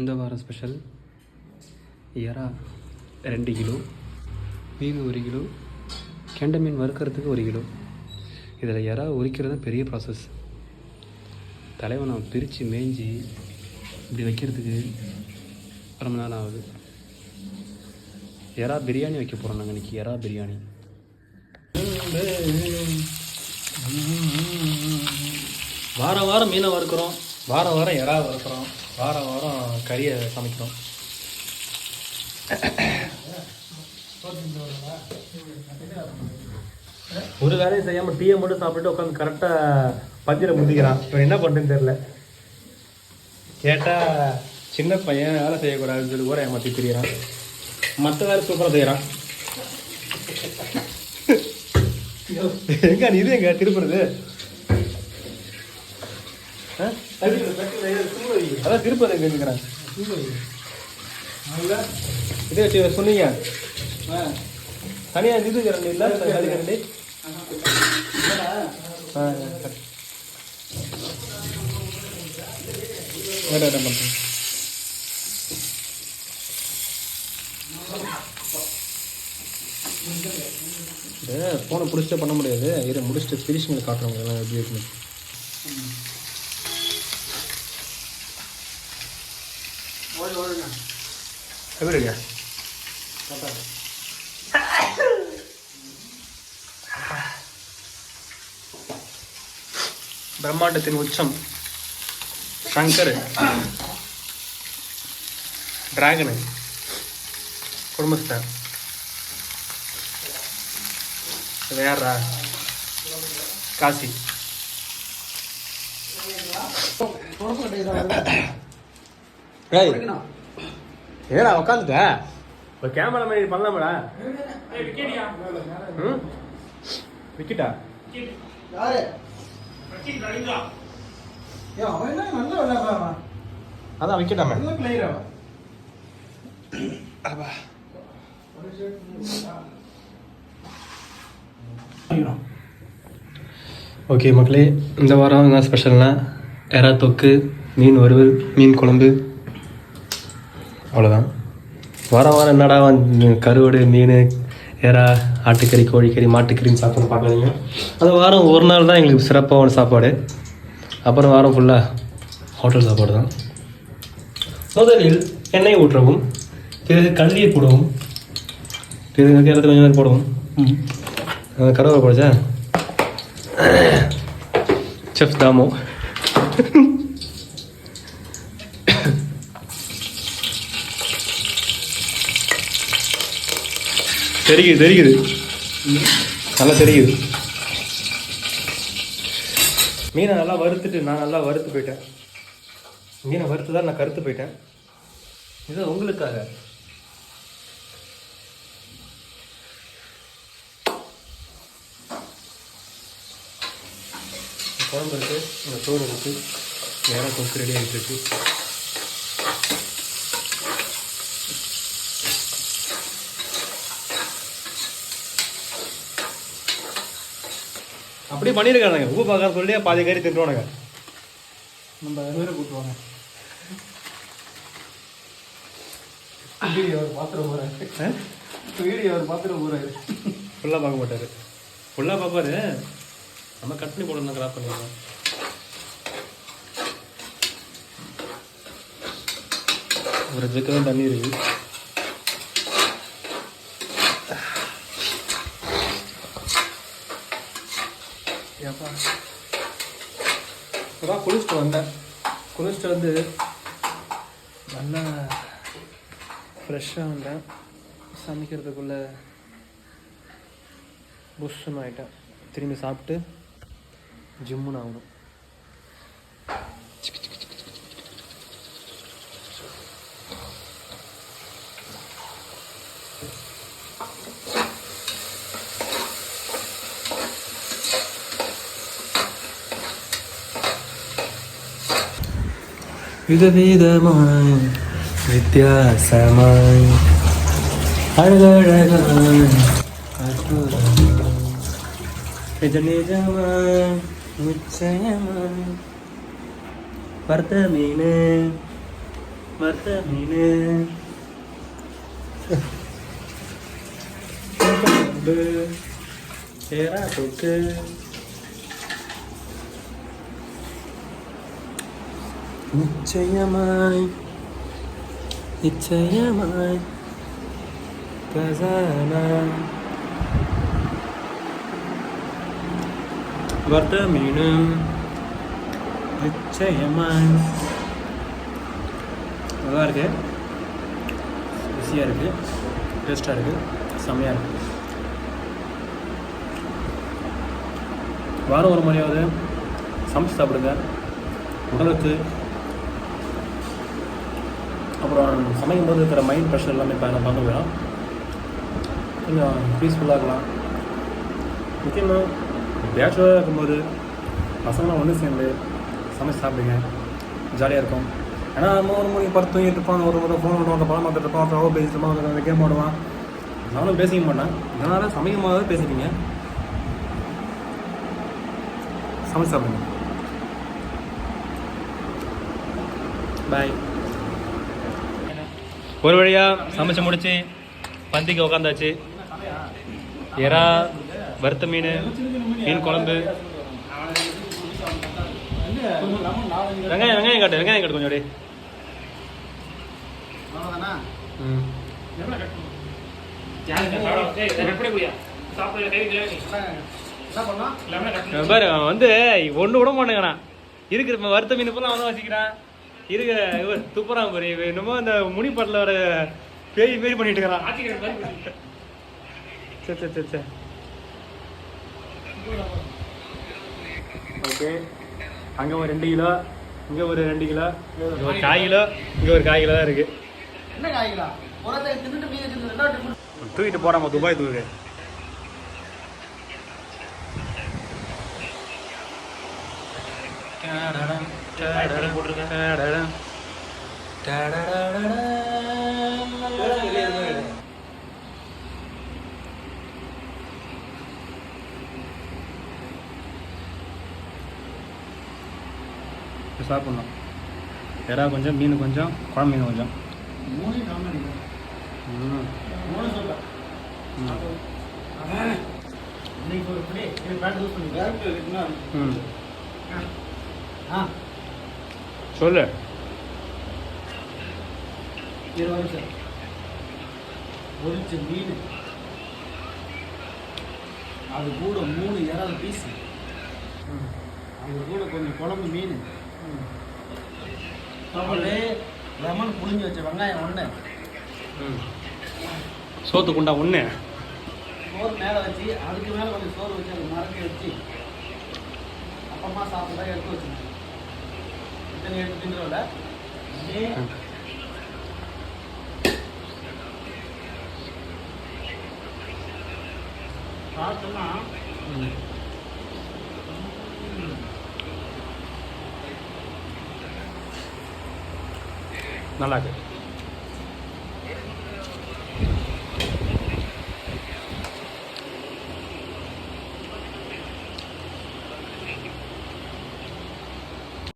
இந்த வாரம் ஸ்பெஷல் எறா 2 கிலோ, மீன் 1 கிலோ, கெண்டை மீன் வறுக்கிறதுக்கு 1 கிலோ. இதில் எறா உரிக்கிறது தான் பெரிய ப்ராசஸ். தலைவனை பிரித்து மேய்ஞ்சி இப்படி வைக்கிறதுக்கு ரொம்ப நாள் ஆகுது. எறா பிரியாணி வைக்க போகிறோம் நாங்கள் இன்றைக்கி. எறா பிரியாணி. வாரம் வாரம் மீனை வறுக்கிறோம், வாரம் வாரம் எறா வறுக்கிறோம், வாரம் வாரம் கறியை சமைக்கிறோம். ஒரு வேலையும் செய்யாமல் டீயை மட்டும் சாப்பிட்டு உட்காந்து கரெக்டாக பஞ்சில் முந்திக்கிறான். இவன் என்ன பண்ணுறதுன்னு தெரில. கேட்டால் சின்ன பையன் வேலை செய்யக்கூடாதுன்னு சொல்லி கூட ஏமாற்றி திரியிறான். மற்ற வேலை சூப்பராக செய்கிறான். எங்க நீ இது எங்க திருப்புறது? அதான் திருப்பதி எங்கிறேன். இதே வச்சு சொன்னீங்க தனியாக இது கரண்டி இல்லை கரண்டி. ஃபோனை பிடிச்சிட்டே பண்ண முடியாது. இதை முடிச்சுட்டு ஃபினிஷிங்கில் காட்டுறவங்க எல்லாம் எப்படி இருக்குன்னு. எப்படி இருக்கா? பிரம்மாண்டத்தின் உச்சம் சங்கர் டிராகனு குடும்பஸ்தான் வேறா காசி. ஏடா உக்காந்துட்ட இப்போ கேமரா மாதிரி பண்ணலாமடா. விக்கெட்டா? அதான் விக்கெட்டாமே. ஓகே மக்களே, இந்த வாரம் என்ன ஸ்பெஷல்னா எறா தொக்கு, மீன் வறுவல், மீன் குழம்பு, அவ்வளோதான். வாரம் வாரம் என்னடா கருவாடு, மீன், எறா, ஆட்டுக்கறி, கோழிக்கறி, மாட்டுக்கறின்னு சாப்பிட்றது பார்க்காதீங்க. அந்த வாரம் ஒரு நாள் தான் எங்களுக்கு சிறப்பான சாப்பாடு. அப்புறம் வாரம் ஃபுல்லாக ஹோட்டல் சாப்பாடு தான். முதலில் எண்ணெய் ஊற்றவும், பிறகு கல்லியை போடவும், பிறகு இடத்துல கொஞ்சம் நேரம் போடவும். கருவாடு போடுச்சா செஃப் தாமோ. தெரியுது நல்லா தெரியுது. மீனை நல்லா வறுத்துட்டு நான் நல்லா வறுத்து போயிட்டேன். மீனை வறுத்து தான் நான் கருத்து போயிட்டேன். இது உங்களுக்காக. குழம்பு இருக்குது, இந்த சோறு இருக்குது, வேற கொக்கு ரெடி ஆகிட்டு இருக்கு. அப்படியே பண்ணியிருக்காங்க. உப்பு பார்க்க சொல்லி பாதி கறி தின்றுவானுங்க. நம்ம வேறு கூட்டுவாங்க. வீடியோ அவர் பாத்திரம் போகிறாரு. ஃபுல்லாக பார்க்க மாட்டார். ஃபுல்லாக பார்ப்பாரு. நம்ம கட் பண்ணி போடணும். கிராப் பண்ணிடலாம். ஒரு ஜக்கு தான் தண்ணி இருக்குது. இப்போதான் குளிச்சுட்டு வந்தேன். குளிச்சுட்டு வந்து நல்லா ஃப்ரெஷ்ஷாக வந்தேன். சமைக்கிறதுக்குள்ளே புஷ்ஷுன்னு ஆகிட்டேன். திரும்பி சாப்பிட்டு ஜிம்முன்னு ஆகணும். விதவிதமாய் வித்தியாசமாய் அழகழகாய் நிஜ நிஜமாய் நிச்சயமாய் வறுத்த மீன் வறுத்த மீன் குழம்பு ஏறா தொக்கு நிச்சயமாய் நிச்சயமாய் கசானா வறுத்த மீன் நிச்சயமாய் நல்லா இருக்கு, ருசியாக இருக்குது, டேஸ்ட்டாக இருக்குது, செம்மையாக இருக்குது. வாரம் ஒரு முறையாவது சமைச்சு சாப்பிடுங்க. உடலுக்கு அப்புறம் சமைக்கும் போது இருக்கிற மைண்ட் ப்ரெஷர் எல்லாமே பறந்து போயிடும். கொஞ்சம் பீஸ்ஃபுல்லாக இருக்கலாம். முக்கியமாக பேச்சுலராக இருக்கும்போது பசங்களாம் ஒன்று சேர்ந்து சமைச்சு சாப்பிடுங்க, ஜாலியாக இருக்கும். ஏன்னா நம்ம ஒரு மணி படுத்து தூங்கிட்டு இருப்பான், ஒரு முறை ஃபோன் பண்ணுவாங்க, படம் பார்த்துட்டு இருப்பான், அப்புறம் அவள் பேசிட்டு இருப்பான், அந்த கேம் ஆடுவான். நானும் பேசிக்க மாட்டேன். இதனால் சமைக்கும் போது பேசிட்டீங்க, சமைச்சு சாப்பிடுங்க. பாய். ஒரு வழியாக சமைச்சு முடிச்சு பந்திக்கு உட்காந்தாச்சு. எறா, வறுத்த மீன், மீன் குழம்பு, வெங்காயம் வெங்காயம் காட்டு, வெங்காயம் காட்டு கொஞ்சம் அப்படியே. பாரு வந்து ஒண்ணு விட மாட்டேங்கிறான். இருக்கிற வறுத்த மீன் போலாம் அவன் வச்சுக்கிறான். இருக்கிற இவர் துப்புறான் பாரு, என்னமோ அந்த முனிப்பட்டில் வர பேய் பேய் பண்ணிட்டு இருக்கிறான். சரி சரி சரி சரி ஓகே. அங்கே ஒரு 2 கிலோ, இங்கே ஒரு 2 கிலோ, இங்கே ஒரு 1/4 கிலோ, இங்கே ஒரு 1/4 கிலோ தான் இருக்குது. தூக்கிட்டு போகிறாம துபாய் தூக்கு. சாப்பிட்ணும். எறா கொஞ்சம், மீன் கொஞ்சம், குழம்பு மீன் கொஞ்சம். சொல்லு. பொரிச்ச மீன், அது கூட 3 இறால் பீஸ், அது கூட கொஞ்சம் குழம்பு மீன், அப்படியே லெமன் புளிஞ்சு வச்ச வெங்காயம் 1, சோத்து குண்டா 1, சோறு மேலே வச்சு அதுக்கு மேலே கொஞ்சம் சோறு வச்சு அதை மறந்து வச்சு அப்புறமா சாப்பிட்டா எடுத்து வச்சுருக்கேன். இத்தனை எடுத்து தின்றோம்ல அப்படியே சாப்பிட்டோம்னா நல்லா இருக்கு.